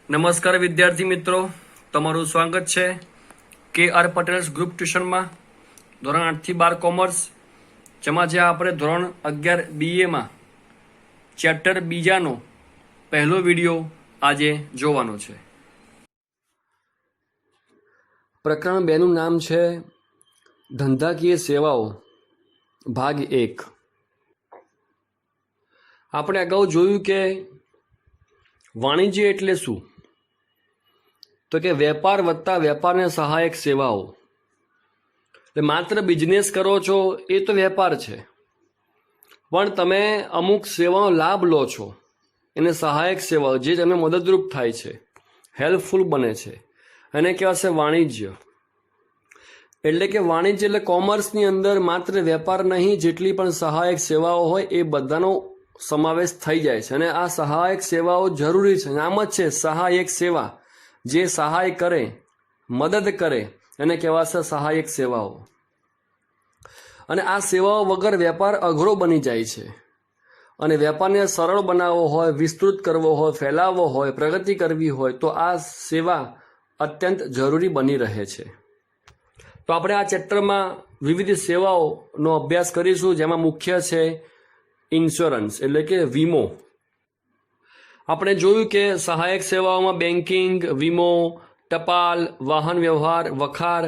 નમસ્કાર વિદ્યાર્થી મિત્રો, તમારું સ્વાગત છે કે આર પટેલ્સ ગ્રુપ ટ્યુશનમાં ધોરણ 8 થી 12 કોમર્સ, જેમાં જે આપણે ધોરણ 11 બીએમાં ચેપ્ટર બીજાનો પહેલો વિડીયો આજે જોવાનો છે. પ્રકરણ 2 નું નામ છે ધંધાકીય સેવાઓ, ભાગ 1. આપણે અગાઉ જોયું કે વાણિજ્ય એટલે શું, તો કે વેપાર વત્તા વેપારને સહાયક સેવાઓ. એટલે માત્ર બિઝનેસ કરો છો એ તો વેપાર છે, પણ તમે અમુક સેવાનો લાભ લો છો, એને સહાયક સેવાઓ, જે તમને મદદરૂપ થાય છે, હેલ્પફુલ બને છે, એને કહેવાશે વાણિજ્ય. એટલે કે વાણિજ્ય એટલે કોમર્સની અંદર માત્ર વેપાર નહીં, જેટલી પણ સહાયક સેવાઓ હોય એ બધાનો સમાવેશ થઈ જાય છે. અને આ સહાયક સેવાઓ જરૂરી છે. નામ જ છે સહાયક સેવા. જે સહાય કરે, મદદ કરે, એને કહેવાશે સહાયક સેવાઓ. અને આ સેવાઓ વગર વેપાર અઘરો બની જાય છે. અને વેપારને સરળ બનાવવો હોય, વિસ્તૃત કરવો હોય, ફેલાવવો હોય, પ્રગતિ કરવી હોય, તો આ સેવા અત્યંત જરૂરી બની રહે છે. તો આપણે આ ચેપ્ટરમાં વિવિધ સેવાઓનો અભ્યાસ કરીશું, જેમાં મુખ્ય છે ઇન્સ્યોરન્સ એટલે કે વીમો. આપણે જોયું કે સહાયક સેવાઓમાં બેન્કિંગ, વીમો, ટપાલ, વાહન વ્યવહાર, વખાર,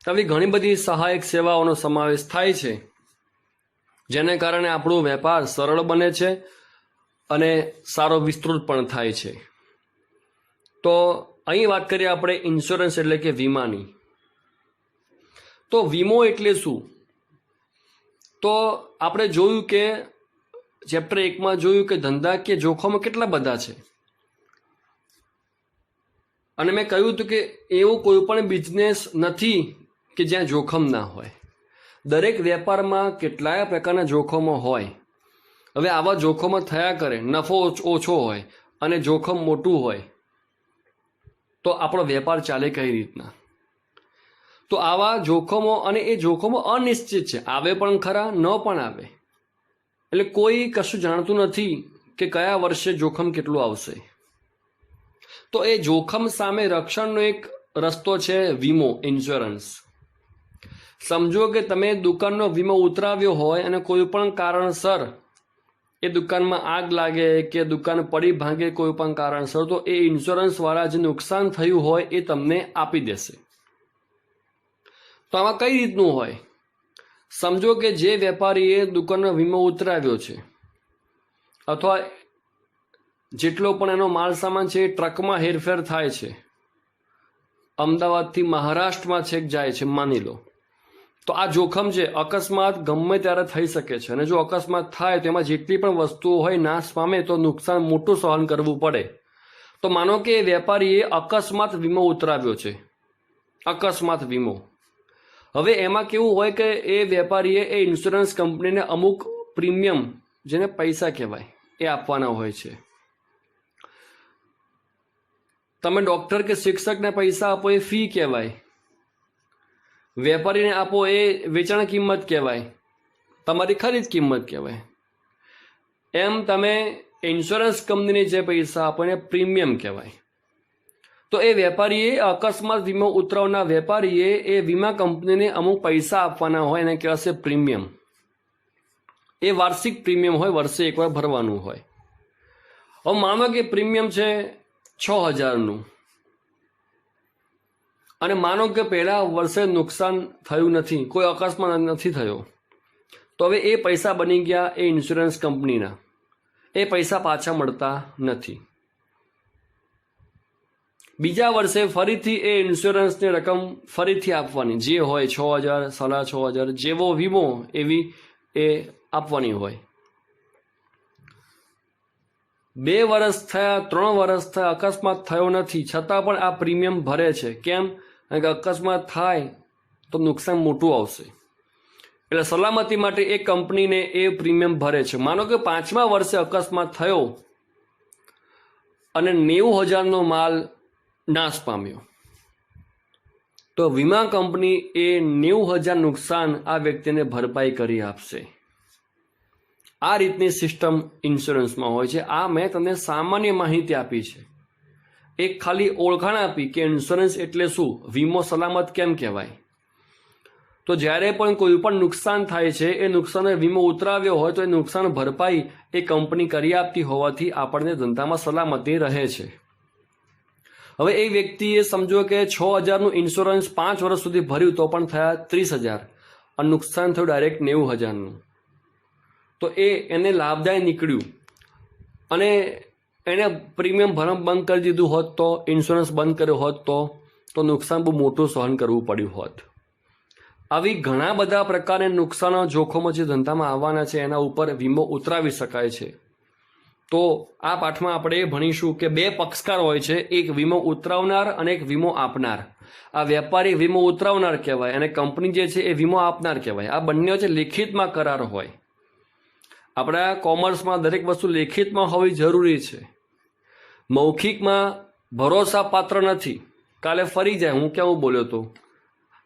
આવી ઘણી બધી સહાયક સેવાઓનો સમાવેશ થાય છે, જેને કારણે આપણો વેપાર સરળ બને છે અને સારો વિસ્તૃત પણ થાય છે. તો અહીં વાત કરીએ આપણે ઇન્સ્યોરન્સ એટલે કે વીમાની. તો વીમો એટલે શું? તો આપણે જોયું કે ચેપ્ટર 1માં જોયું કે ધંધાકીય જોખમો કેટલા બધા છે. અને મેં કહ્યું હતું કે એવું કોઈ પણ બિઝનેસ નથી કે જ્યાં જોખમ ના હોય. દરેક વેપારમાં કેટલાય પ્રકારના જોખમો હોય. હવે આવા જોખમો થયા કરે, નફો ઓછો હોય અને જોખમ મોટું હોય, તો આપણો વેપાર ચાલે કઈ રીતના? તો આવા જોખમો, અને એ જોખમો અનિશ્ચિત છે, આવે પણ ખરા, ન પણ આવે. એટલે કોઈ કશું જાણતું નથી કે કયા વર્ષે જોખમ કેટલું આવશે. તો એ જોખમ સામે રક્ષણનો એક રસ્તો છે વીમો, ઇન્સ્યોરન્સ. સમજો કે તમે દુકાનનો વીમો ઉતરાવ્યો હોય અને કોઈ પણ કારણસર એ દુકાનમાં આગ લાગે કે દુકાન પડી ભાંગે કોઈ પણ કારણસર, તો એ ઇન્સ્યોરન્સવાળા જે નુકસાન થયું હોય એ તમને આપી દેશે. તો આમાં કઈ રીતનું હોય? સમજો કે જે વેપારીએ દુકાનનો વીમો ઉતરાવ્યો છે, અથવા જેટલો પણ એનો માલ સામાન છે એ ટ્રકમાં હેરફેર થાય છે, અમદાવાદથી મહારાષ્ટ્રમાં છેક જાય છે માની લો, તો આ જોખમ છે. અકસ્માત ગમે ત્યારે થઈ શકે છે, અને જો અકસ્માત થાય તો એમાં જેટલી પણ વસ્તુઓ હોય નાશ પામે તો નુકસાન મોટું સહન કરવું પડે. તો માનો કે વેપારીએ અકસ્માત વીમો ઉતરાવ્યો છે, અકસ્માત વીમો. હવે એમાં કેવું હોય કે એ વેપારીએ એ ઇન્સ્યોરન્સ કંપનીને અમુક પ્રીમિયમ, જેને પૈસા કહેવાય, એ આપવાના હોય છે. તમે ડૉક્ટર કે શિક્ષકને પૈસા આપો એ ફી કહેવાય, વેપારીને આપો એ વેચાણ કિંમત કહેવાય, તમારી ખરીદ કિંમત કહેવાય. એમ તમે ઇન્સ્યોરન્સ કંપનીને જે પૈસા આપો એને પ્રીમિયમ કહેવાય. તો એ વેપારીએ, અકસ્માત વીમો ઉતરાવનાર વેપારીએ એ વીમા કંપનીને અમુક પૈસા આપવાના હોય, એને કહેવાશે પ્રીમિયમ. એ વાર્ષિક પ્રીમિયમ હોય, વર્ષે એકવાર ભરવાનું હોય. હવે માનો કે પ્રીમિયમ છે 6,000નું, અને માનો કે પહેલા વર્ષે નુકસાન થયું નથી, કોઈ અકસ્માત નથી થયો, તો હવે એ પૈસા બની ગયા એ ઇન્સ્યોરન્સ કંપનીના. એ પૈસા પાછા મળતા નથી. બીજા વર્ષે ફરીથી એ ઇન્સ્યોરન્સની રકમ ફરીથી આપવાની, જે હોય 6,000, 6,500, જેવો વીમો એવી એ આપવાની હોય. 2 વર્ષ થયા, 3 વર્ષ થયા, અકસ્માત થયો નથી, છતાં પણ આ પ્રીમિયમ ભરે છે. કેમ? કારણ કે અકસ્માત થાય તો નુકસાન મોટું આવશે, એટલે સલામતી માટે એ કંપનીને એ પ્રીમિયમ ભરે છે. માનો કે 5મા વર્ષે અકસ્માત થયો અને 90,000નો માલ નાશ પામ્યો, તો વીમા કંપની એ 90,000 નુકસાન આ વ્યક્તિને ભરપાઈ કરી આપશે. આ રીતની સિસ્ટમ ઇન્સ્યોરન્સમાં હોય છે. આ મેં તમને સામાન્ય માહિતી આપી છે. એક ખાલી ઓળખાણ આપી કે ઇન્સ્યોરન્સ એટલે શું, વીમો સલામત કેમ કહેવાય. તો જ્યારે પણ કોઈ પણ નુકસાન થાય છે એ નુકસાનનો વીમો ઉતરાવ્યો હોય તો એ નુકસાન ભરપાઈ એ કંપની કરી આપતી હોવાથી આપણને ધંધામાં સલામતી રહે છે. હવે એ વ્યક્તિએ સમજો કે 6,000નું ઇન્સ્યોરન્સ 5 વર્ષ સુધી ભર્યું તો પણ થયા 30,000 અને નુકસાન થયું ડાયરેક્ટ 90,000નું. તો એને લાભદાયી નીકળ્યું અને એને પ્રીમિયમ ભરવાનું બંધ કરી દીધું હોત તો, ઇન્સ્યોરન્સ બંધ કર્યો હોત તો નુકસાન બહુ મોટું સહન કરવું પડ્યું હોત. આવી ઘણા બધા પ્રકારના નુકસાન જોખમો જે ધંધામાં આવવાના છે એના ઉપર વીમો ઉતરાવી શકાય છે. તો આ પાઠમાં આપણે ભણીશું કે 2 પક્ષકાર હોય છે, એક વીમો ઉતરાવનાર અને એક વીમો આપનાર. આ વેપારી વીમો ઉતરાવનાર કહેવાય અને કંપની જે છે એ વીમો આપનાર કહેવાય. આ બંને વચ્ચે લેખિતમાં કરાર હોય. આપણા કોમર્સમાં દરેક વસ્તુ લેખિતમાં હોવી જરૂરી છે. મૌખિકમાં ભરોસા પાત્ર નથી. કાલે ફરી જાય હું કેવું બોલ્યો તો,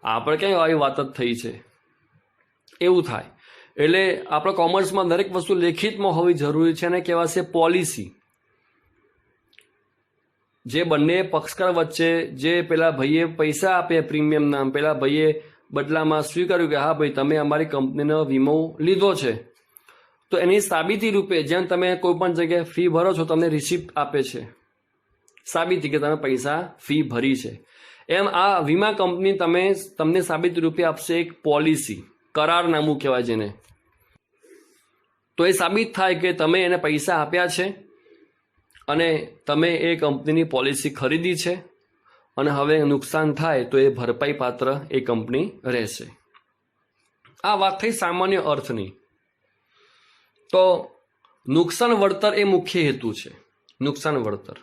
આપણે ક્યાંય આવી વાત જ થઈ છે એવું થાય. એટલે આપણે કોમર્સમાં દરેક વસ્તુ લેખિતમાં હોવી જરૂરી છે અને કહેવાશે પોલિસી. જે બંને પક્ષકાર વચ્ચે જે પેલા ભાઈએ પૈસા આપ્યા પ્રીમિયમના, પેલા ભાઈએ બદલામાં સ્વીકાર્યું કે હા ભાઈ તમે અમારી કંપનીનો વીમો લીધો છે, તો એની સાબિતી રૂપે જેમ તમે કોઈ પણ જગ્યાએ ફી ભરો છો તમને રિસિપ્ટ આપે છે સાબિતી કે તમે પૈસા ફી ભરી છે, એમ આ વીમા કંપની તમને સાબિતી રૂપે આપશે એક પોલિસી, કરારનામું કહેવાય જેને. તો એ સાબિત થાય કે તમે એને પૈસા આપ્યા છે અને તમે એ કંપનીની પોલિસી ખરીદી છે અને હવે નુકસાન થાય તો એ ભરપાઈ પાત્ર એ કંપની રહેશે. આ વાત થઈ સામાન્ય અર્થની. તો નુકસાન વળતર એ મુખ્ય હેતુ છે, નુકસાન વળતર.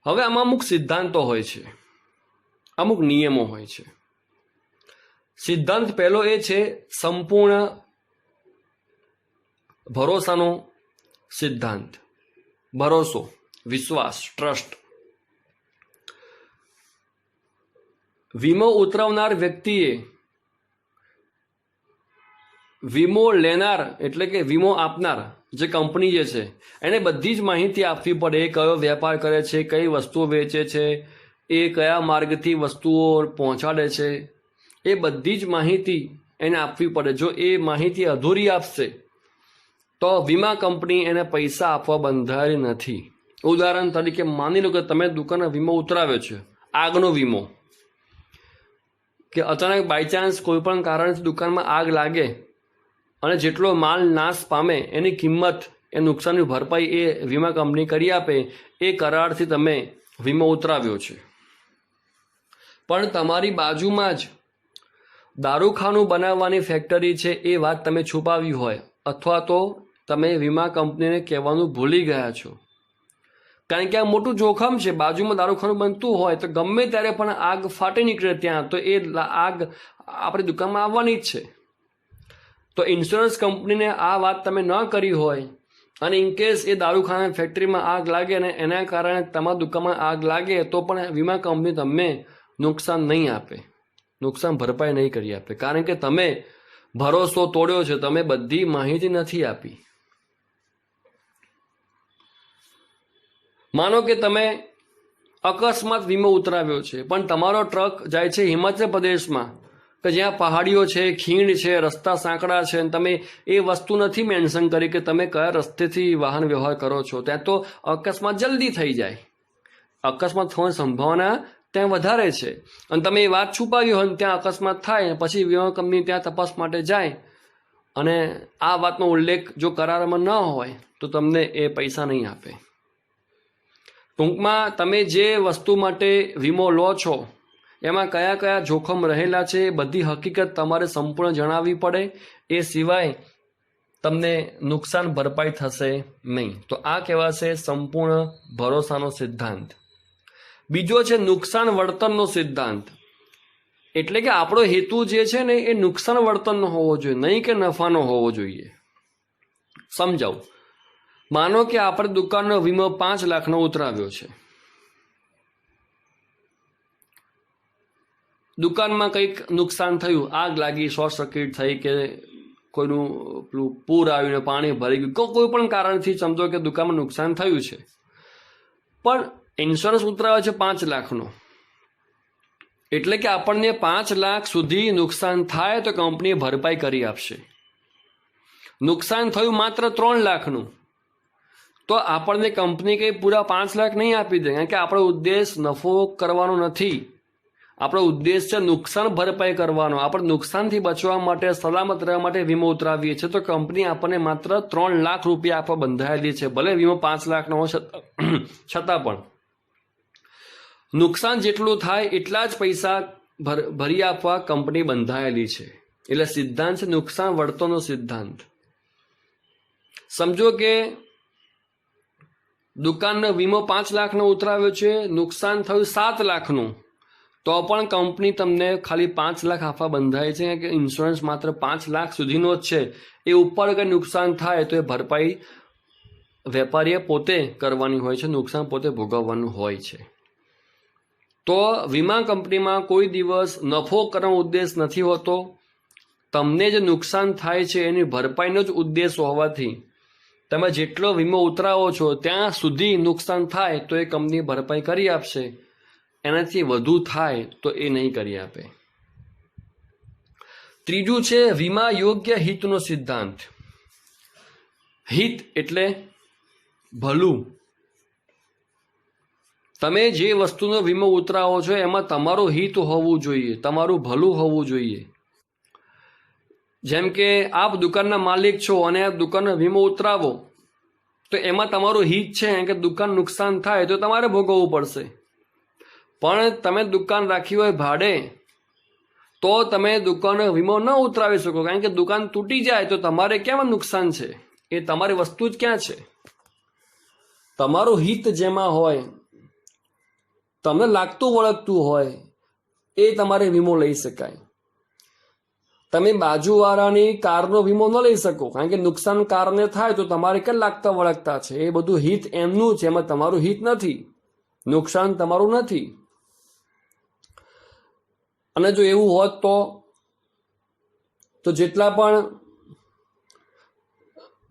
હવે આમાં અમુક સિદ્ધાંતો હોય છે, અમુક નિયમો હોય છે. સિદ્ધાંત પહેલો એ છે સંપૂર્ણ ભરોસાનો સિદ્ધાંત. ભરોસો, વિશ્વાસ, ટ્રસ્ટ. વીમો ઉતરાવનાર વ્યક્તિએ વીમો લેનાર એટલે કે વીમો આપનાર જે કંપની જે છે એને બધી જ માહિતી આપવી પડે. એ કયો વેપાર કરે છે, કઈ વસ્તુઓ વેચે છે, એ કયા માર્ગથી વસ્તુઓ પહોંચાડે છે, એ બધી જ માહિતી એને આપવી પડે. જો એ માહિતી અધૂરી આપશે તો વીમા કંપની એને પૈસા આપવા બંધાયેલી નથી. ઉદાહરણ તરીકે માની લો કે તમે દુકાનનો વીમો ઉતરાવ્યો છે, આગનો વીમો, કે અચાનક બાય ચાન્સ કોઈ પણ કારણથી દુકાનમાં આગ લાગે અને જેટલો માલ નાશ પામે એની કિંમત, એ નુકસાનની ભરપાઈ એ વીમા કંપની કરી આપે, એ કરારથી તમે વીમો ઉતરાવ્યો છે. પણ તમારી બાજુમાં જ દારૂખાનું બનાવવાની ફેક્ટરી છે એ વાત તમે છુપાવી હોય, અથવા તો તમે વીમા કંપનીને કહેવાનું ભૂલી ગયા છો, કારણ કે આ મોટું જોખમ છે. બાજુમાં દારૂખાનું બનતું હોય તો ગમે ત્યારે પણ આગ ફાટી નીકળે ત્યાં, તો એ આગ આપણી દુકાનમાં આવવાની જ છે. તો ઇન્સ્યોરન્સ કંપનીને આ વાત તમે ન કરી હોય અને ઇનકેસ એ દારૂખાના ફેક્ટરીમાં આગ લાગે અને એના કારણે તમારા દુકાનમાં આગ લાગે તો પણ વીમા કંપની તમને નુકસાન નહીં આપે, નુકસાન ભરપાઈ નહીં કરી આપે, કારણ કે તમે ભરોસો તોડ્યો છે, તમે બધી માહિતી નથી આપી. માનો કે તમે અકસ્માત વીમો ઉતરાવ્યો છે પણ તમારો ટ્રક જાય છે હિમાચલ પ્રદેશમાં કે જ્યાં પહાડીઓ છે, ખીણ છે, રસ્તા સાંકડા છે, અને તમે એ વસ્તુ નથી મેન્શન કરી કે તમે કયા રસ્તેથી વાહન વ્યવહાર કરો છો. ત્યાં તો અકસ્માત જલ્દી થઈ જાય, અકસ્માત થવાની સંભાવના ત્યાં વધારે છે, અને તમે એ વાત છુપાવી હોય ત્યાં અકસ્માત થાય, પછી વીમા કંપની ત્યાં તપાસ માટે જાય અને આ વાતનો ઉલ્લેખ જો કરારમાં ન હોય તો તમને એ પૈસા નહીં આપે. ટૂંકમાં તમે જે વસ્તુ માટે વીમો લો છો એમાં કયા કયા જોખમ રહેલા છે એ બધી હકીકત તમારે સંપૂર્ણ જણાવવી પડે, એ સિવાય તમને નુકસાન ભરપાઈ થશે નહીં. તો આ કહેવાશે સંપૂર્ણ ભરોસાનો સિદ્ધાંત. બીજો છે નુકસાન વળતરનો સિદ્ધાંત. એટલે કે આપણો હેતુ જે છે ને એ નુકસાન વળતરનો હોવો જોઈએ, નહીં કે નફાનો હોવો જોઈએ. સમજાવું. માનો કે આપણે દુકાનનો વીમો 5 લાખનો ઉતરાવ્યો છે. દુકાનમાં કંઈક નુકસાન થયું, આગ લાગી, શોર્ટ સર્કિટ થઈ, કે કોઈનું પેલું પૂર આવ્યું ને પાણી ભરી ગયું, કોઈ પણ કારણથી સમજો કે દુકાનમાં નુકસાન થયું છે. પણ ઇન્સ્યોરન્સ ઉતરાવે છે 5 લાખનો, એટલે કે આપણને 5 લાખ સુધી નુકસાન થાય તો કંપની ભરપાઈ કરી આપશે. નુકસાન થયું માત્ર 3 લાખનું તો આપણને કંપની કંઈ પૂરા 5 લાખ નહીં આપી દે, કારણ કે આપણો ઉદ્દેશ નફો કરવાનો નથી. આપણો ઉદ્દેશ છે નુકસાન ભરપાઈ કરવાનો. આપણે નુકસાનથી બચવા માટે, સલામત રહેવા માટે વીમો ઉતરાવીએ છીએ, તો કંપની આપણને માત્ર 3 લાખ રૂપિયા આપવા બંધાયેલી છે. ભલે વીમો 5 લાખનો હોય છતાં પણ નુકસાન જેટલું થાય એટલા જ પૈસા ભરી આપવા કંપની બંધાયેલી છે. એટલે સિદ્ધાંત છે નુકસાન વળતરનો સિદ્ધાંત. સમજો કે દુકાનનો વીમો 5 લાખનો ઉતરાવ્યો છે, નુકસાન થયું 7 લાખનું, તો પણ કંપની તમને ખાલી 5 લાખ આપવા બંધાય છે, કે ઇન્સ્યોરન્સ માત્ર 5 લાખ સુધીનો જ છે. એ ઉપર કંઈ નુકસાન થાય તો એ ભરપાઈ વેપારીએ પોતે કરવાની હોય છે, નુકસાન પોતે ભોગવવાનું હોય છે. તો વીમા કંપનીમાં કોઈ દિવસ નફો કરવાનો ઉદ્દેશ નથી હોતો. તમને જે નુકસાન થાય છે એની ભરપાઈનો જ ઉદ્દેશ હોવાથી તમે જેટલો વીમો ઉતરાવો છો ત્યાં સુધી નુકસાન થાય તો એ કંપની ભરપાઈ કરી આપશે, એનાથી વધુ થાય તો એ નહીં કરી આપે. ત્રીજું છે વીમા યોગ્ય હિતનો સિદ્ધાંત. હિત એટલે ભલું. તમે જે વસ્તુનો વીમો ઉતરાવો છો એમાં તમારું હિત હોવું જોઈએ, તમારું ભલું હોવું જોઈએ. જેમ કે આપ દુકાનના માલિક છો અને આ દુકાનનો વીમો ઉતરાવો તો એમાં તમારું હિત છે કે દુકાન નુકસાન થાય તો તમારે ભોગવવું પડશે. પણ તમે દુકાન રાખી હોય ભાડે તો તમે દુકાનનો વીમો ન ઉતરાવી શકો, કારણ કે દુકાન તૂટી જાય તો તમારે કેમ નુકસાન છે? એ તમારી વસ્તુ જ ક્યાં છે? તમારું હિત જેમાં હોય, તમને લાગતું વળગતું હોય એ તમારે વીમો લઈ શકાય. તમે બાજુવાળાની કારનો વીમો ન લઈ શકો, કારણ કે નુકસાન કારને થાય તો તમારે ક્યાં લાગતા વળગતા છે? એ બધું હિત એમનું છે, એમાં તમારું હિત નથી, નુકસાન તમારું નથી. અને જો એવું હોત તો જેટલા પણ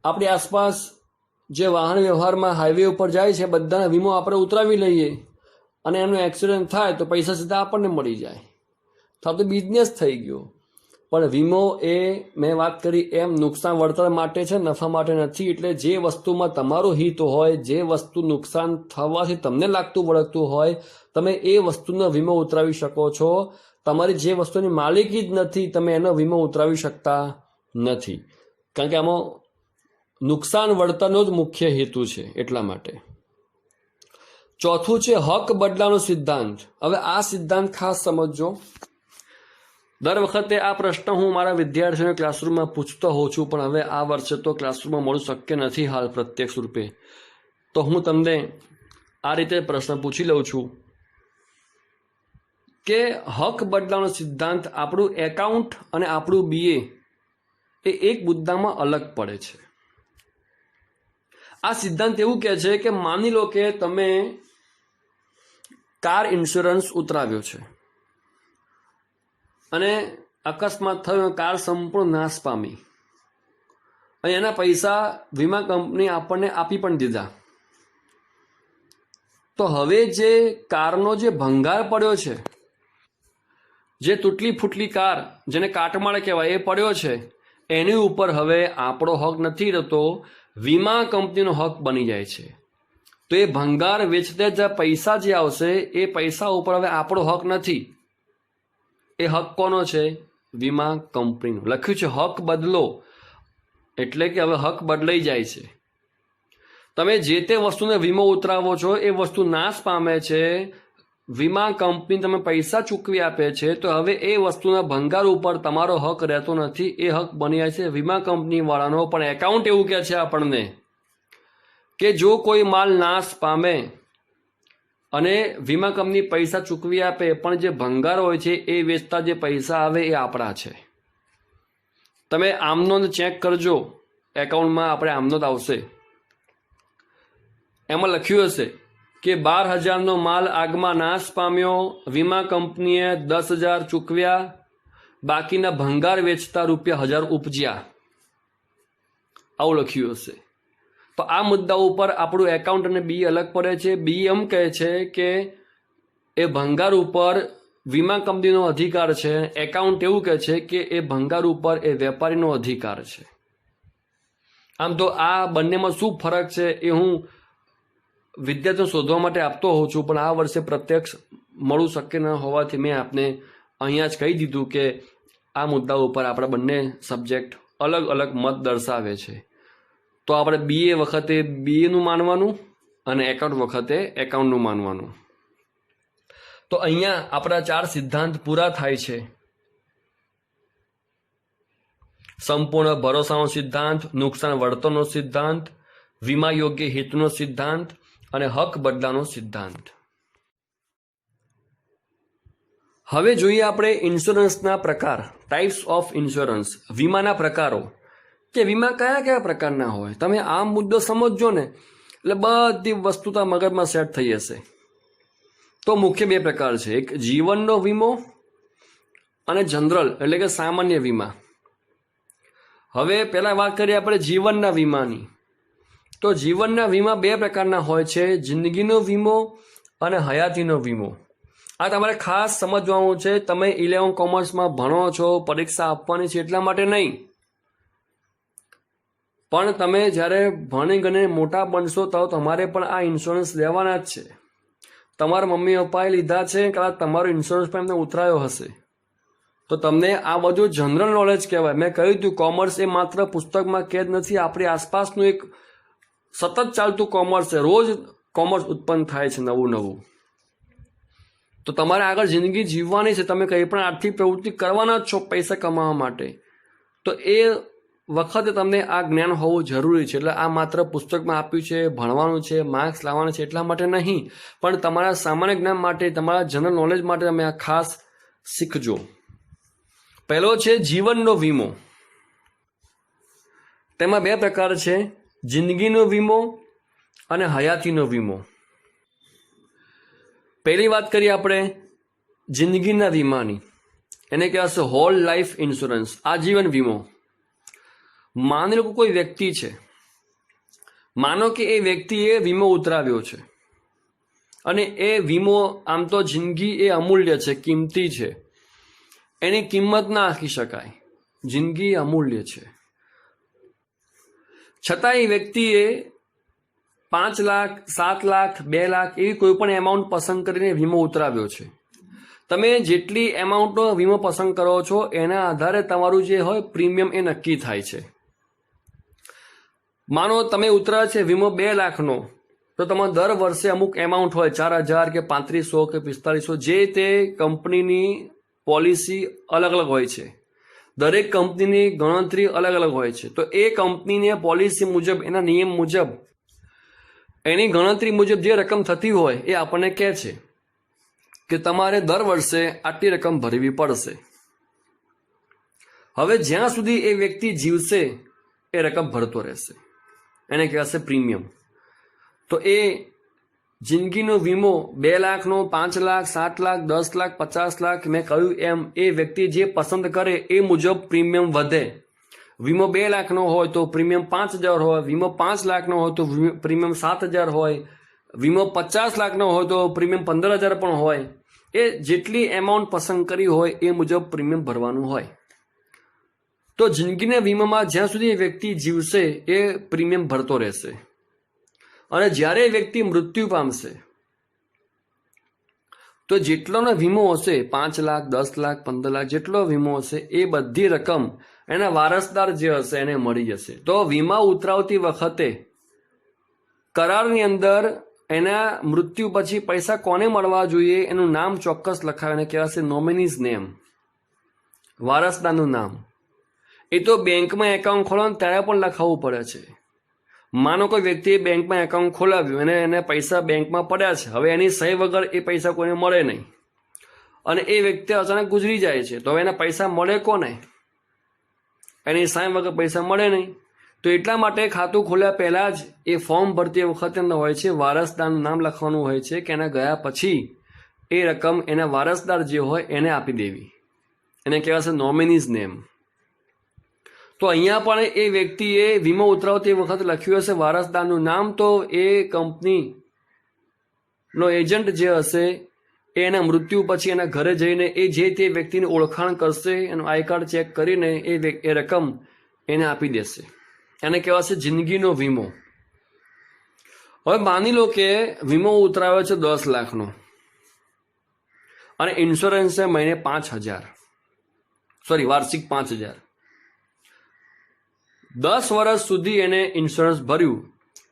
આપણી આસપાસ જે વાહન વ્યવહારમાં હાઈવે ઉપર જાય છે બધાના વીમો આપણે ઉતરાવી લઈએ અને એનું એક્સિડન્ટ થાય તો પૈસા સીધા આપણને મળી જાય, તો બિઝનેસ થઈ ગયો. પણ વીમો એ મેં વાત કરી એમ નુકસાન વળતર માટે છે, નફા માટે નથી. એટલે જે વસ્તુમાં તમારું હિત હોય, જે વસ્તુ નુકસાન થવાથી તમને લાગતું વળગતું હોય, તમે એ વસ્તુનો વીમો ઉતરાવી શકો છો. તમારી જે વસ્તુની માલિકી જ નથી તમે એનો વીમો ઉતરાવી શકતા નથી, કારણ કે આમાં નુકસાન વળતરનો જ મુખ્ય હેતુ છે. એટલા માટે ચોથું છે હક બદલાનો સિદ્ધાંત. હવે આ સિદ્ધાંત ખાસ સમજજો. દર વખતે આ પ્રશ્ન હું મારા વિદ્યાર્થીઓને ક્લાસરૂમમાં પૂછતો હોઉં છું, પણ હવે આ વર્ષે તો ક્લાસરૂમમાં મળવું શક્ય નથી હાલ પ્રત્યક્ષ રૂપે, તો હું તમને આ રીતે પ્રશ્ન પૂછી લઉં છું કે હક બદલાનો સિદ્ધાંત આપણું એકાઉન્ટ અને આપણું BA એ એક મુદ્દામાં અલગ પડે છે. આ સિદ્ધાંત એવું કહે છે કે માની લો કે તમે કાર ઇન્સ્યોરન્સ ઉતરાવ્યો છે અને અકસ્માત થયો, કાર સંપૂર્ણ નાશ પામી અને એના પૈસા વીમા કંપની આપણને આપી પણ દીધા. તો હવે જે કારનો જે ભંગાર પડ્યો છે, જે તૂટલી ફૂટલી કાર જેને કાટમાળ કહેવાય એ પડ્યો છે, એની ઉપર હવે આપણો હક નથી રહેતો, વીમા કંપનીનો હક બની જાય છે. તો એ ભંગાર વેચતે જે પૈસા જે આવશે એ પૈસા ઉપર હવે આપણો હક નથી. એ હક કોનો છે? વીમા કંપનીનો. લખ્યું છે હક બદલો, એટલે કે હવે હક બદલાઈ જાય છે. તમે જે તે વસ્તુને વીમો ઉતરાવો છો એ વસ્તુ નાશ પામે છે, વીમા કંપની તમે પૈસા ચૂકવી આપે છે, તો હવે એ વસ્તુના ભંગાર ઉપર તમારો હક રહેતો નથી, એ હક બની જાય છે વીમા કંપની વાળાનો. પણ એકાઉન્ટ એવું કહે છે આપણને કે જો કોઈ માલ નાશ પામે અને વીમા કંપની પૈસા ચૂકવી આપે, પણ જે ભંગાર હોય છે એ વેચતા જે પૈસા આવે એ આપણા છે. તમે આમનોંધ ચેક કરજો, એકાઉન્ટમાં આપણે આમનોંધ આવશે, એમાં લખ્યું હશે કે 12,000નો માલ આગમાં નાશ પામ્યો, વીમા કંપનીએ 10,000 ચૂકવ્યા, બાકીના ભંગાર વેચતા ₹1,000 ઉપજ્યા, આવું લખ્યું હશે. તો આ મુદ્દાઓ ઉપર આપણું એકાઉન્ટ અને બી અલગ પડે છે. બી એમ કહે છે કે એ ભંગાર ઉપર વીમા કંપનીનો અધિકાર છે. એકાઉન્ટ એવું કહે છે કે એ ભંગાર ઉપર એ વેપારીનો અધિકાર છે. આમ તો આ બંનેમાં શું ફરક છે એ હું વિદ્યાર્થીઓ શોધવા માટે આપતો હોઉં છું, પણ આ વર્ષે પ્રત્યક્ષ મળવું શક્ય ન હોવાથી મેં આપને અહીંયા જ કહી દીધું કે આ મુદ્દા ઉપર આપણા બંને સબ્જેક્ટ અલગ અલગ મત દર્શાવે છે. તો આપણે બીએ વખતે બીએનું માનવાનું અને એકાઉન્ટ વખતે એકાઉન્ટનું માનવાનું. તો અહીંયા આપણા 4 સિદ્ધાંત પૂરા થાય છે. સંપૂર્ણ ભરોસાનો સિદ્ધાંત, નુકસાન વળતરનો સિદ્ધાંત, વીમા યોગ્ય હેતુનો સિદ્ધાંત અને હક બદલાનો સિદ્ધાંત. હવે જોઈએ આપણે ઇન્સ્યોરન્સના પ્રકાર, ટાઈપ્સ ઓફ ઇન્સ્યોરન્સ, વીમાના પ્રકારો, કે વીમા કયા કયા પ્રકારના હોય. તમે આ મુદ્દો સમજજો ને એટલે બધી વસ્તુ તો મગજમાં સેટ થઈ જશે. તો મુખ્ય 2 પ્રકાર છે, એક જીવનનો વીમો અને જનરલ એટલે કે સામાન્ય વીમા. હવે પહેલા વાત કરીએ આપણે જીવનના વીમાની. તો જીવનના વીમા 2 પ્રકારના હોય છે, જિંદગીનો વીમો અને હયાતીનો વીમો. આ તમારે ખાસ સમજવાનું છે. તમે 11 કોમર્સમાં ભણો છો, પરીક્ષા આપવાની છે એટલા માટે નહીં, પણ તમે જ્યારે ભણી ગણીને મોટા બનશો તો તમારે પણ આ ઇન્સ્યોરન્સ લેવાના જ છે. તમારા મમ્મી પપ્પાએ લીધા છે, કદાચ તમારો ઇન્સ્યોરન્સ પણ એમને ઉતરાયો હશે. તો તમને આ બધું જનરલ નોલેજ કહેવાય. મેં કહ્યું હતું કોમર્સ એ માત્ર પુસ્તકમાં કેદ નથી, આપણી આસપાસનું એક સતત ચાલતું કોમર્સ છે. રોજ કોમર્સ ઉત્પન્ન થાય છે નવું નવું. તો તમારે આગળ જિંદગી જીવવાની છે, તમે કંઈ પણ આર્થિક પ્રવૃત્તિ કરવાના જ છો પૈસા કમાવા માટે, તો એ વખતે તમને આ જ્ઞાન હોવું જરૂરી છે. એટલે આ માત્ર પુસ્તકમાં આપ્યું છે, ભણવાનું છે, માર્ક્સ લાવવાના છે એટલા માટે નહીં, પણ તમારા સામાન્ય જ્ઞાન માટે, તમારા જનરલ નોલેજ માટે તમે આ ખાસ શીખજો. પહેલો છે જીવનનો વીમો. તેમાં 2 પ્રકાર છે, જિંદગીનો વીમો અને હયાતીનો વીમો. પહેલી વાત કરીએ આપણે જિંદગીના વીમાની. એને કહેવાશે હોલ લાઈફ ઇન્સ્યોરન્સ, આજીવન વીમો. માની લો કોઈ વ્યક્તિ છે, માનો કે એ વ્યક્તિએ વીમો ઉતરાવ્યો છે અને એ વીમો, આમ તો જિંદગી એ અમૂલ્ય છે, કિંમતી છે, એની કિંમત ના આંકી શકાય. જિંદગી અમૂલ્ય છે, છતાં એ વ્યક્તિએ 5 લાખ, 7 લાખ, 2 લાખ એવી કોઈ પણ એમાઉન્ટ પસંદ કરીને વીમો ઉતરાવ્યો છે. તમે જેટલી એમાઉન્ટનો વીમો પસંદ કરો છો એના આધારે તમારું જે હોય પ્રીમિયમ એ નક્કી થાય છે. માનો તમે ઉતરાવ્યો છે વીમો 2 લાખનો, તો તમારે દર વર્ષે અમુક એમાઉન્ટ હોય, 4,000 કે 3500 કે 4500, જે તે કંપનીની પોલિસી અલગ અલગ હોય છે. દરેક કંપનીની ગણતરી અલગ અલગ હોય છે. તો એ કંપનીની પોલિસી મુજબ, એના નિયમ મુજબ, એની ગણતરી મુજબ જે રકમ થતી હોય એ આપણને કહે છે કે તમારે દર વર્ષે આટલી રકમ ભરવી પડશે. હવે જ્યાં સુધી એ વ્યક્તિ જીવશે એ રકમ ભરતો રહેશે, એને કહેવાશે પ્રીમિયમ. તો એ જિંદગીનો વીમો 2 લાખનો, 5 લાખ, 7 લાખ, 10 લાખ, 50 લાખ, મેં કહ્યું એમ એ વ્યક્તિ જે પસંદ કરે એ મુજબ પ્રીમિયમ વધે. વીમો 2 લાખનો હોય તો પ્રીમિયમ 5,000 હોય, વીમો 5 લાખનો હોય તો પ્રીમિયમ 7,000 હોય, વીમો 50 લાખનો હોય તો પ્રીમિયમ 15,000 પણ હોય. એ જેટલી એમાઉન્ટ પસંદ કરી હોય એ મુજબ પ્રીમિયમ ભરવાનું હોય. તો જિંદગીના વીમામાં જ્યાં સુધી એ વ્યક્તિ જીવશે એ પ્રીમિયમ ભરતો રહેશે, અને જ્યારે એ વ્યક્તિ મૃત્યુ પામશે તો જેટલોનો વીમો હશે, 5 લાખ, 10 લાખ, 15 લાખ, જેટલો વીમો હશે એ બધી રકમ એના વારસદાર જે હશે એને મળી જશે. તો વીમા ઉતરાવતી વખતે કરારની અંદર એના મૃત્યુ પછી પૈસા કોને મળવા જોઈએ એનું નામ ચોક્કસ લખાવે, એને કહેવાશે નોમિનીઝ નેમ, વારસદારનું નામ. એ તો બેંકમાં એકાઉન્ટ ખોલવાનું ત્યારે પણ લખાવવું પડે છે. માનો કોઈ વ્યક્તિએ બેંકમાં એકાઉન્ટ ખોલાવ્યું અને એને પૈસા બેંકમાં પડ્યા છે, હવે એની સહી વગર એ પૈસા કોઈને મળે નહીં અને એ વ્યક્તિ અચાનક ગુજરી જાય છે, તો હવે એના પૈસા મળે કોને? એની સહી વગર પૈસા મળે નહીં. તો એટલા માટે ખાતું ખોલ્યા પહેલાં જ એ ફોર્મ ભરતી વખતે હોય છે વારસદારનું નામ લખવાનું હોય છે કે એના ગયા પછી એ રકમ એના વારસદાર જે હોય એને આપી દેવી, એને કહેવાશે નોમિનીઝ નેમ. તો અહીંયા પણ એ વ્યક્તિએ વીમો ઉતરાવતી વખત લખ્યું હશે વારસદારનું નામ, તો એ કંપનીનો એજન્ટ જે હશે એ એના મૃત્યુ પછી એના ઘરે જઈને એ જે તે વ્યક્તિની ઓળખાણ કરશે, એનું આઈ કાર્ડ ચેક કરીને એ રકમ એને આપી દેશે. એને કહેવાશે જિંદગીનો વીમો. હવે માની લો કે વીમો ઉતરાવ્યો છે 10 લાખનો અને ઇન્સ્યોરન્સ છે મહિને 5,000, વાર્ષિક 5,000. 10 વર્ષ સુધી એને ઇન્સ્યોરન્સ ભર્યું,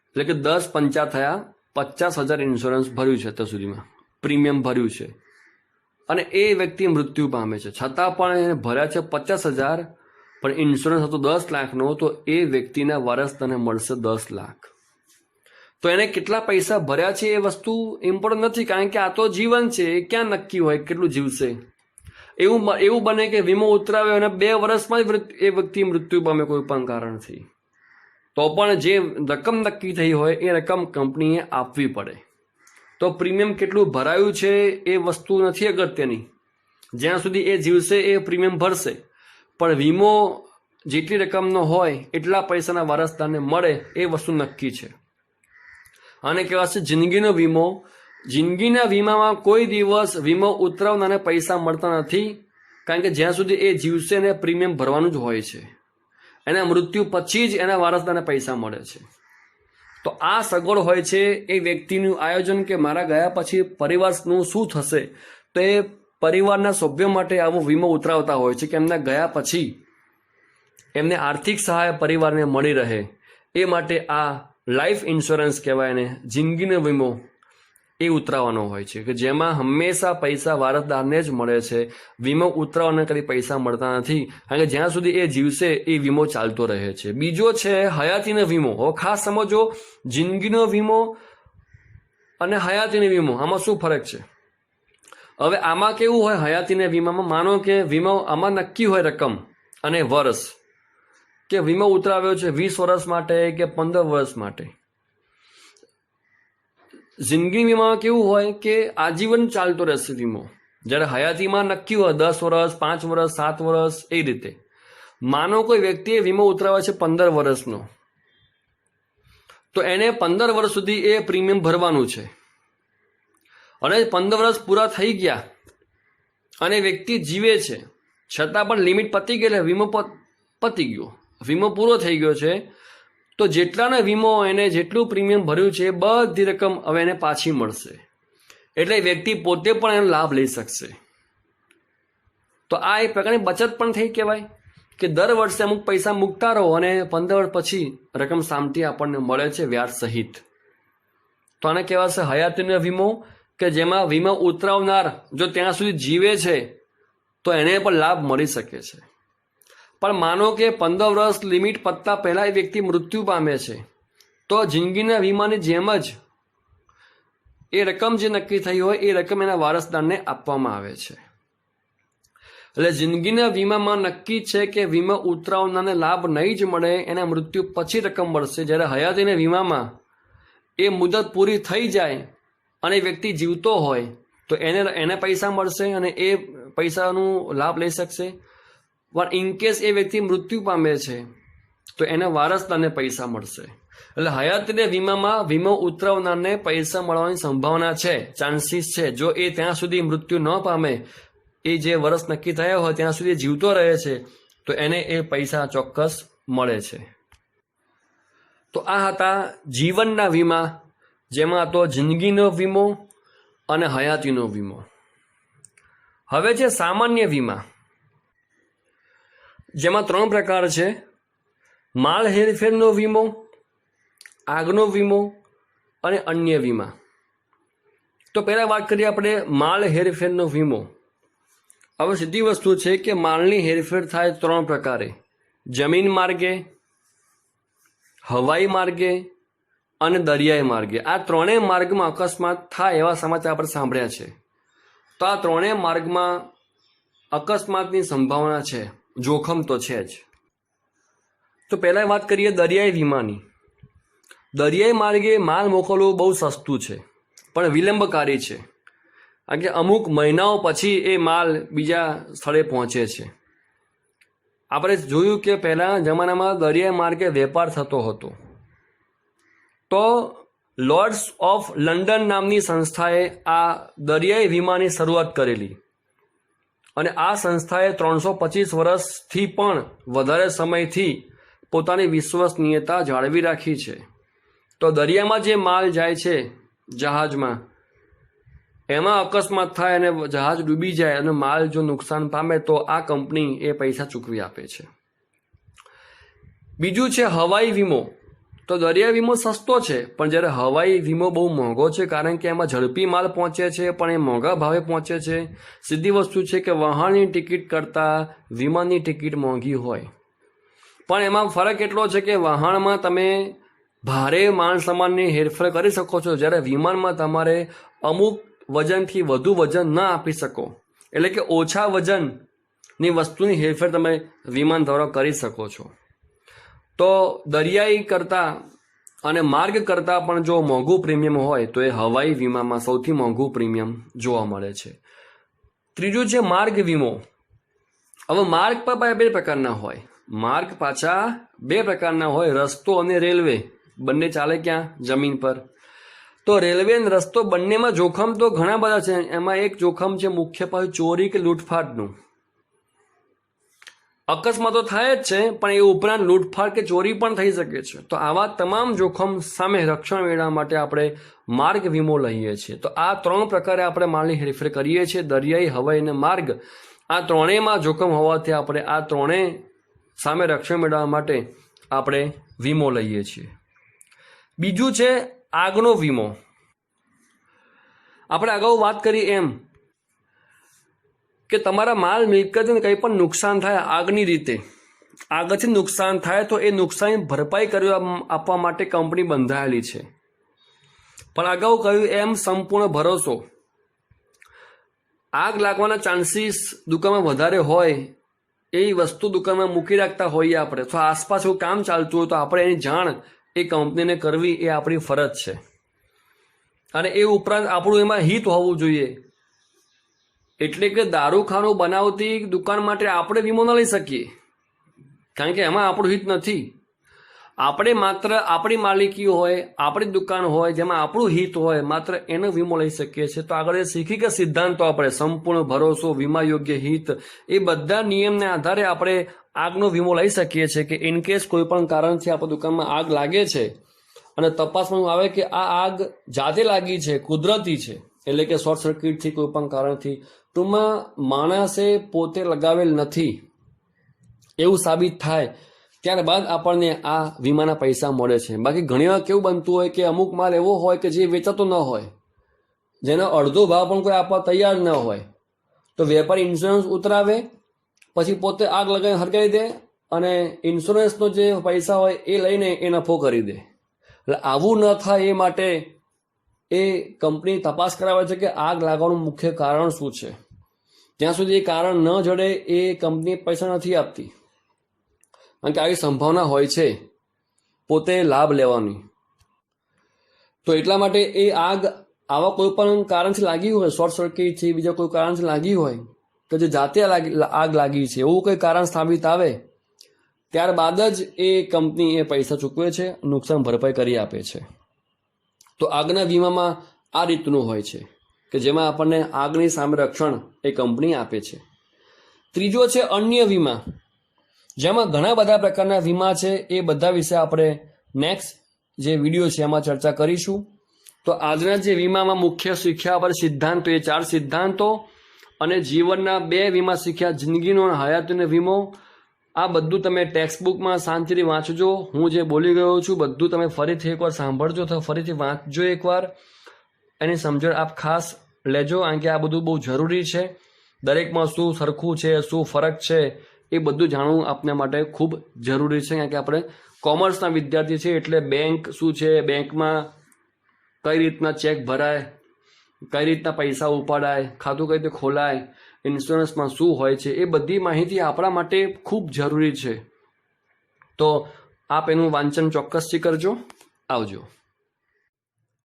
એટલે કે 10 × 5 થયા 50,000 ઇન્સ્યોરન્સ ભર્યું છે અત્યાર સુધીમાં, પ્રીમિયમ ભર્યું છે, અને એ વ્યક્તિ મૃત્યુ પામે છે, છતાં પણ એને ભર્યા છે 50,000, પણ ઇન્સ્યોરન્સ હતો 10 લાખનો, તો એ વ્યક્તિના વારસદારને મળશે 10 લાખ. તો એને કેટલા પૈસા ભર્યા છે એ વસ્તુ ઇમ્પોર્ટન્ટ નથી, કારણ કે આ તો જીવન છે, એ ક્યાં નક્કી હોય કેટલું જીવશે. એવું બને કે વીમો ઉતરાવ્યો અને 2 વર્ષમાં જ એ વ્યક્તિ મૃત્યુ પામે કોઈ પણ કારણથી, તો પણ જે રકમ નક્કી થઈ હોય એ રકમ કંપનીએ આપવી પડે. તો પ્રીમિયમ કેટલું ભરાયું છે એ વસ્તુ નથી અગત્યની, જ્યાં સુધી એ જીવશે એ પ્રીમિયમ ભરશે, પણ વીમો જેટલી રકમનો હોય એટલા પૈસાના વારસદારને મળે એ વસ્તુ નક્કી છે. આને કહેવાશે જિંદગીનો વીમો. જિંદગીના વીમામાં કોઈ દિવસ વીમો ઉતરાવનારને પૈસા મળતા નથી, કારણ કે જ્યાં સુધી એ જીવશે ને પ્રીમિયમ ભરવાનું જ હોય છે. એના મૃત્યુ પછી જ એના વારસદારને પૈસા મળે છે. તો આ સગવડ હોય છે એ વ્યક્તિનું આયોજન કે મારા ગયા પછી પરિવારનું શું થશે, તો એ પરિવારના સભ્યો માટે આવો વીમો ઉતરાવતા હોય છે કે એમના ગયા પછી એમને આર્થિક સહાય પરિવારને મળી રહે, એ માટે આ લાઈફ ઇન્સ્યોરન્સ કહેવાય ને જિંદગીનો વીમો એ ઉતરાવવાનો હોય છે, કે જેમાં હંમેશા પૈસા વારસદારને જ મળે છે. વીમો ઉતરાવવાને કદી પૈસા મળતા નથી, કારણ કે જ્યાં સુધી એ જીવશે એ વીમો ચાલતો રહે છે. બીજો છે હયાતીનો વીમો. હવે ખાસ સમજો, જિંદગીનો વીમો અને હયાતીનો વીમો આમાં શું ફરક છે. હવે આમાં કેવું હોય, હયાતીના વીમામાં માનો કે વીમો આમાં નક્કી હોય રકમ અને વર્ષ, કે વીમો ઉતરાવ્યો છે 20 વર્ષ માટે કે 15 વર્ષ માટે. જિંદગી વીમામાં કેવું હોય કે આજીવન ચાલતો રહેશે વીમો, જ્યારે હયાતીમાં નક્કી હોય 10 વર્ષ, 5 વર્ષ, 7 વર્ષ એ રીતે. માનો કોઈ વ્યક્તિએ વીમો ઉતરાવ્યો છે 15 વર્ષનો, તો એને 15 વર્ષ સુધી એ પ્રીમિયમ ભરવાનું છે, અને 15 વર્ષ પૂરા થઈ ગયા અને વ્યક્તિ જીવે છે, છતાં પણ લિમિટ પતી ગઈ, એટલે વીમો પતી ગયો, વીમો પૂરો થઈ ગયો છે, તો જેટલાનો વીમો એને જેટલું પ્રીમિયમ ભર્યું છે એ બધી રકમ હવે એને પાછી મળશે. એટલે વ્યક્તિ પોતે પણ એનો લાભ લઈ શકશે. તો આ એક પ્રકારની બચત પણ થઈ કહેવાય, કે દર વર્ષે અમુક પૈસા મૂકતા રહો અને 15 વર્ષ પછી રકમ સામટી આપણને મળે છે વ્યાજ સહિત. તો આને કહેવાશે હયાતીનો વીમો, કે જેમાં વીમો ઉતરાવનાર જો ત્યાં સુધી જીવે છે તો એને પણ લાભ મળી શકે છે. પણ માનો કે 15 વર્ષ લિમિટ પતતા પહેલાં એ વ્યક્તિ મૃત્યુ પામે છે, તો જિંદગીના વીમાની જેમ જ એ રકમ જે નક્કી થઈ હોય એ રકમ એના વારસદારને આપવામાં આવે છે. એટલે જિંદગીના વીમામાં નક્કી છે કે વીમા ઉતરાવનારને લાભ નહીં જ મળે, એના મૃત્યુ પછી રકમ મળશે. જ્યારે હયાતીના વીમામાં એ મુદત પૂરી થઈ જાય અને વ્યક્તિ જીવતો હોય તો એને પૈસા મળશે અને એ પૈસાનું લાભ લઈ શકશે. પણ ઇનકેસ એ વ્યક્તિ મૃત્યુ પામે છે તો એના વારસદારને પૈસા મળશે. એટલે હયાતીના વીમામાં વીમો ઉતરાવનારને પૈસા મળવાની સંભાવના છે, ચાન્સીસ છે. જો એ ત્યાં સુધી મૃત્યુ ન પામે, એ જે વર્ષ નક્કી થયા હોય ત્યાં સુધી જીવતો રહે છે, તો એને એ પૈસા ચોક્કસ મળે છે. તો આ હતા જીવનના વીમા, જેમાં તો જિંદગીનો વીમો અને હયાતીનો વીમો. હવે છે સામાન્ય વીમા, જેમાં 3 પ્રકાર છે: માલ હેરફેરનો વીમો, આગનો વીમો અને અન્ય વીમા. તો પહેલાં વાત કરીએ આપણે માલ હેરફેરનો વીમો. હવે સીધી વસ્તુ છે કે માલની હેરફેર થાય 3 પ્રકારે: જમીન માર્ગે, હવાઈ માર્ગે અને દરિયાઈ માર્ગે. આ 3 માર્ગમાં અકસ્માત થાય એવા સમાચાર આપણે સાંભળ્યા છે. તો આ 3 માર્ગમાં અકસ્માતની સંભાવના છે, જોખમ તો છે જ. તો પહેલાં વાત કરીએ દરિયાઈ વીમાની. દરિયાઈ માર્ગે માલ મોકલવું બહુ સસ્તું છે, પણ વિલંબકારી છે, કારણ કે અમુક મહિનાઓ પછી એ માલ બીજા સ્થળે પહોંચે છે. આપણે જોયું કે પહેલાના જમાનામાં દરિયાઈ માર્ગે વેપાર થતો હતો, તો લોર્ડ્સ ઓફ લંડન નામની સંસ્થાએ આ દરિયાઈ વીમાની શરૂઆત કરેલી અને આ સંસ્થાએ 325 વર્ષથી પણ વધારે સમયથી પોતાની વિશ્વસનીયતા જાળવી રાખી છે. તો દરિયામાં જે માલ જાય છે જહાજમાં, એમાં અકસ્માત થાય અને જહાજ ડૂબી જાય અને માલ જો નુકસાન પામે તો આ કંપની એ પૈસા ચૂકવી આપે છે. બીજું છે હવાઈ વીમો. તો દરિયા વીમો સસ્તો છે, પણ જ્યારે હવાઈ વીમો બહુ મોંઘો છે, કારણ કે એમાં ઝડપી માલ પહોંચે છે પણ એ મોંઘા ભાવે પહોંચે છે. સીધી વસ્તુ છે કે વાહનની ટિકિટ કરતાં વીમાની ટિકિટ મોંઘી હોય, પણ એમાં ફરક એટલો છે કે વાહનમાં તમે ભારે માલ સામાનની હેરફેર કરી શકો છો, જ્યારે વિમાનમાં તમારે અમુક વજનથી વધુ વજન ન આપી શકો, એટલે કે ઓછા વજનની વસ્તુની હેરફેર તમે વિમાન દ્વારા કરી શકો છો. તો દરિયાઈ કરતાં અને માર્ગ કરતાં પણ જો મોંઘું પ્રીમિયમ હોય તો એ હવાઈ વીમામાં સૌથી મોંઘું પ્રીમિયમ જોવા મળે છે. ત્રીજું છે માર્ગ વીમો. હવે માર્ગ પણ બે પ્રકારના હોય. માર્ગ પાછા બે પ્રકારના હોય, રસ્તો અને રેલવે. બંને ચાલે ક્યાં? જમીન પર. તો રેલવે અને રસ્તો બંનેમાં જોખમ તો ઘણા બધા છે. એમાં એક જોખમ છે મુખ્ય પાછું ચોરી કે લૂંટફાટનું. અકસ્માતો થાય જ છે, પણ એ ઉપરાંત લૂંટફાટ કે ચોરી પણ થઈ શકે છે. તો આવા તમામ જોખમ સામે રક્ષણ મેળવવા માટે આપણે માર્ગ વીમો લઈએ છીએ. તો આ 3 પ્રકારે આપણે માલની હેરફેર કરીએ છીએ, દરિયાઈ, હવાઈ અને માર્ગ. આ ત્રણેયમાં જોખમ હોવાથી આપણે આ ત્રણેય સામે રક્ષણ મેળવવા માટે આપણે વીમો લઈએ છીએ. બીજું છે આગનો વીમો. આપણે અગાઉ વાત કરી એમ કે તમારા માલ મિલકતને કંઈ પણ નુકસાન થાય આગની રીતે, આગથી નુકસાન થાય તો એ નુકસાન ભરપાઈ કરી આપવા માટે કંપની બંધાયેલી છે. પણ અગાઉ કહ્યું એમ સંપૂર્ણ ભરોસો. આગ લાગવાના ચાન્સીસ દુકાનમાં વધારે હોય, એ વસ્તુ દુકાનમાં મૂકી રાખતા હોઈએ આપણે, તો આસપાસ એવું કામ ચાલતું હોય તો આપણે એની જાણ એ કંપનીને કરવી એ આપણી ફરજ છે. અને એ ઉપરાંત આપણું એમાં હિત હોવું જોઈએ. એટલે કે દારૂખાનું બનાવતી દુકાન માટે આપણે વીમો ન લઈ શકીએ, કારણ કે એમાં આપણું હિત નથી. આપણે માત્ર આપણી માલિકી હોય, આપણી દુકાન હોય જેમાં આપણું હિત હોય, માત્ર એનો વીમો લઈ શકીએ છીએ. તો આગળ એ શીખી કે સિદ્ધાંતો આપણે સંપૂર્ણ ભરોસો, વીમા યોગ્ય હિત, એ બધા નિયમને આધારે આપણે આગનો વીમો લઈ શકીએ છીએ કે ઇનકેસ કોઈ પણ કારણથી આપણી દુકાનમાં આગ લાગે છે અને તપાસમાં આવે કે આ આગ જાતે લાગી છે, કુદરતી છે, એટલે કે શોર્ટ સર્કિટથી કોઈ પણ કારણથી, ટૂંકમાં માણસે પોતે લગાવેલ નથી એવું સાબિત થાય, ત્યારબાદ આપણને આ વીમાના પૈસા મળે છે. બાકી ઘણી વાર કેવું બનતું હોય કે અમુક માલ એવો હોય કે જે વેચાતો ન હોય, જેનો અડધો ભાવ પણ કોઈ આપવા તૈયાર ન હોય, તો વેપારી ઇન્સ્યોરન્સ ઉતરાવે, પછી પોતે આગ લગાવીને હરગાવી દે અને ઇન્સ્યોરન્સનો જે પૈસા હોય એ લઈને એ નફો કરી દે. એટલે આવું ન થાય એ માટે એ કંપની તપાસ કરાવે છે કે આગ લાગવાનું મુખ્ય કારણ શું છે. જ્યાં સુધી એ કારણ ન જડે એ કંપની પૈસા નથી આપતી, કારણ કે આવી સંભાવના હોય છે પોતે લાભ લેવાની. તો એટલા માટે એ આગ આવા કોઈ પણ કારણથી લાગી હોય, શોર્ટ સર્કિટથી, બીજા કોઈ કારણથી લાગી હોય, કે જે જાતે આગ લાગી છે એવું કોઈ કારણ સ્થાપિત આવે, ત્યારબાદ જ એ કંપની એ પૈસા ચૂકવે છે, નુકસાન ભરપાઈ કરી આપે છે. તો આગના વીમામાં આ રીતનું હોય છે કે જેમાં આપણને આગની સામે રક્ષણ એ કંપની આપે છે. ત્રીજો છે અન્ય વીમા, જેમાં ઘણા બધા પ્રકારના વીમા છે. એ બધા વિશે આપણે નેક્સ્ટ જે વિડીયો છે એમાં ચર્ચા કરીશું. તો આજના જે વીમામાં મુખ્ય શીખ્યા આપણે સિદ્ધાંતો, એ 4 સિદ્ધાંતો, અને જીવનના 2 વીમા શીખ્યા, જિંદગીનો અને હયાતીનો વીમો. આ બધું તમે ટેક્સ્ટબુકમાં શાંતિથી વાંચજો. હું જે બોલી ગયો છું બધું તમે ફરીથી એકવાર સાંભળજો, તો ફરીથી વાંચજો એકવાર, એની સમજણ આપ ખાસ લેજો, કારણ કે આ બધું બહુ જરૂરી છે. દરેકમાં શું સરખું છે, શું ફરક છે, એ બધું જાણવું આપણા માટે ખૂબ જરૂરી છે. કારણ કે આપણે કોમર્સના વિદ્યાર્થી છીએ, એટલે બેંક શું છે, બેંકમાં કઈ રીતના ચેક ભરાય, કઈ રીતના પૈસા ઉપાડાય, ખાતું કઈ રીતે ખોલાય, ઇન્સ્યોરન્સમાં શું હોય છે, એ બધી માહિતી આપણા માટે ખૂબ જરૂરી છે. તો આપ એનું વાંચન ચોક્કસથી કરજો. આવજો.